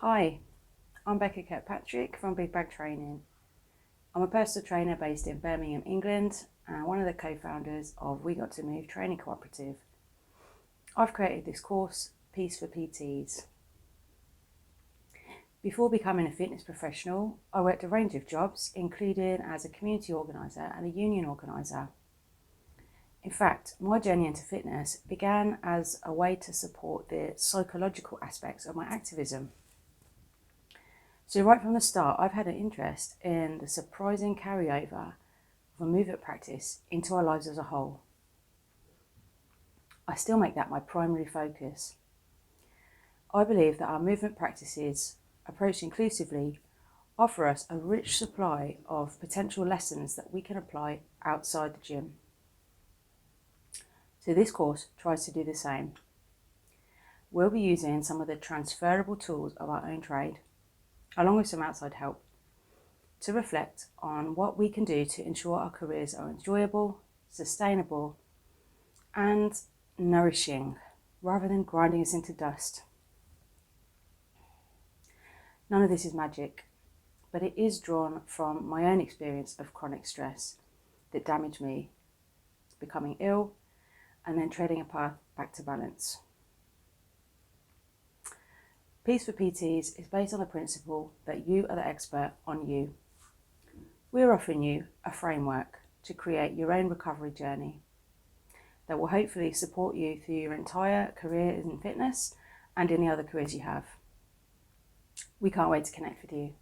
Hi, I'm Becca Kirkpatrick from Big Bag Training. I'm a personal trainer based in Birmingham, England, and one of the co-founders of We Got to Move Training Cooperative. I've created this course, Peace for PTs. Before becoming a fitness professional, I worked a range of jobs, including as a community organiser and a union organiser. In fact, my journey into fitness began as a way to support the psychological aspects of my activism. So right from the start, I've had an interest in the surprising carryover of a movement practice into our lives as a whole. I still make that my primary focus. I believe that our movement practices, approached inclusively, offer us a rich supply of potential lessons that we can apply outside the gym. So this course tries to do the same. We'll be using some of the transferable tools of our own trade, along with some outside help, to reflect on what we can do to ensure our careers are enjoyable, sustainable, and nourishing, rather than grinding us into dust. None of this is magic, but it is drawn from my own experience of chronic stress that damaged me, becoming ill, and then treading a path back to balance. Peace for PTs is based on the principle that you are the expert on you. We're offering you a framework to create your own recovery journey that will hopefully support you through your entire career in fitness and any other careers you have. We can't wait to connect with you.